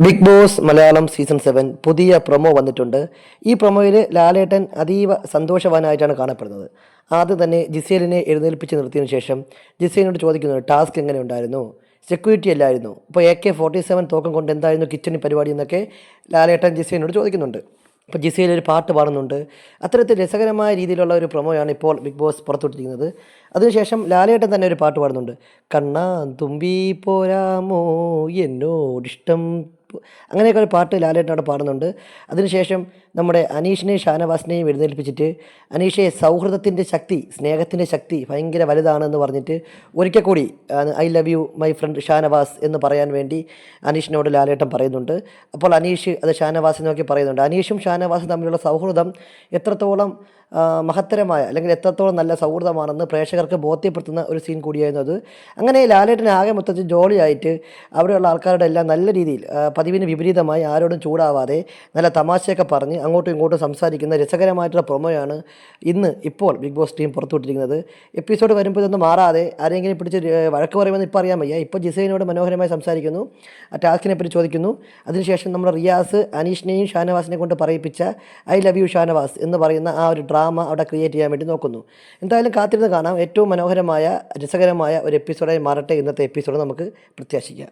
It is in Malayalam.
ബിഗ് ബോസ് മലയാളം സീസൺ 7 പുതിയ പ്രൊമോ വന്നിട്ടുണ്ട്. ഈ പ്രൊമോയിൽ ലാലേട്ടൻ അതീവ സന്തോഷവാനായിട്ടാണ് കാണപ്പെടുന്നത്. ആദ്യം തന്നെ ജിസേലിനെ എഴുന്നേൽപ്പിച്ച് നിർത്തിയതിനു ശേഷം ജിസേലിനോട് ചോദിക്കുന്നു, ടാസ്ക് എങ്ങനെ ഉണ്ടായിരുന്നു, സെക്യൂരിറ്റി അല്ലായിരുന്നു, ഇപ്പോൾ AK-47 തോക്കം കൊണ്ട് എന്തായിരുന്നു കിച്ചണിൽ പരിപാടി എന്നൊക്കെ ലാലേട്ടൻ ജിസേലിനോട് ചോദിക്കുന്നുണ്ട്. ഇപ്പോൾ ജിസയിൽ ഒരു പാട്ട് പാടുന്നുണ്ട്. അത്തരത്തിൽ രസകരമായ രീതിയിലുള്ള ഒരു പ്രൊമോയാണ് ഇപ്പോൾ ബിഗ് ബോസ് പുറത്തുവിട്ടിരിക്കുന്നത്. അതിനുശേഷം ലാലേട്ടൻ തന്നെ ഒരു പാട്ട് പാടുന്നുണ്ട്. കണ്ണാൻ തുമ്പി പോരാമോ എന്നോടിഷ്ടം, അങ്ങനെയൊക്കെ ഒരു പാട്ട് ലാലേട്ടൻ അവിടെ പാടുന്നുണ്ട്. അതിനുശേഷം നമ്മുടെ അനീഷിനെയും ഷാനവാസിനെയും എഴുന്നേൽപ്പിച്ചിട്ട് അനീഷെ സൗഹൃദത്തിൻ്റെ ശക്തി, സ്നേഹത്തിൻ്റെ ശക്തി ഭയങ്കര വലുതാണെന്ന് പറഞ്ഞിട്ട് ഒരിക്കൽ കൂടി I love you my friend Shanavas എന്ന് പറയാൻ വേണ്ടി അനീഷിനോട് ലാലേട്ടൻ പറയുന്നുണ്ട്. അപ്പോൾ അനീഷ് അത് ഷാനവാസിനെ നോക്കി പറയുന്നുണ്ട്. അനീഷും ഷാനവാസും തമ്മിലുള്ള സൗഹൃദം എത്രത്തോളം മഹത്തരമായ അല്ലെങ്കിൽ എത്രത്തോളം നല്ല സൗഹൃദമാണെന്ന് പ്രേക്ഷകർക്ക് ബോധ്യപ്പെടുത്തുന്ന ഒരു സീൻ കൂടിയായിരുന്നു അത്. അങ്ങനെ ലാലേട്ടന് ആകെ മൊത്തത്തിൽ ജോളിയായിട്ട് അവിടെയുള്ള ആൾക്കാരുടെ എല്ലാം നല്ല രീതിയിൽ പതിവിന് വിപരീതമായി ആരോടും ചൂടാവാതെ നല്ല തമാശയൊക്കെ പറഞ്ഞ് അങ്ങോട്ടും ഇങ്ങോട്ടും സംസാരിക്കുന്ന രസകരമായിട്ടുള്ള പ്രൊമോയാണ് ഇപ്പോൾ ബിഗ് ബോസ് ടീം പുറത്തുവിട്ടിരിക്കുന്നത്. എപ്പിസോഡ് വരുമ്പോൾ ഇതൊന്നും മാറാതെ ആരെങ്കിലും പിടിച്ച് വഴക്ക് പറയുമെന്ന് ഇപ്പോൾ അറിയാൻ വയ്യ. ഇപ്പോൾ ജിസൈനോട് മനോഹരമായി സംസാരിക്കുന്നു, ആ ടാസ്കിനെ പറ്റി ചോദിക്കുന്നു. അതിനുശേഷം നമ്മുടെ റിയാസ് അനീഷിനെയും ഷാനവാസിനെ കൊണ്ട് പറയിപ്പിച്ച ഐ ലവ് യു ഷാനവാസ് എന്ന് പറയുന്ന ആ ഒരു ഡ്രാമ അവിടെ ക്രിയേറ്റ് ചെയ്യാൻ വേണ്ടി നോക്കുന്നു. എന്തായാലും കാത്തിരുന്ന് കാണാം. ഏറ്റവും മനോഹരമായ രസകരമായ ഒരു എപ്പിസോഡായി മാറട്ടെ ഇന്നത്തെ എപ്പിസോഡ് നമുക്ക് പ്രത്യാശിക്കാം.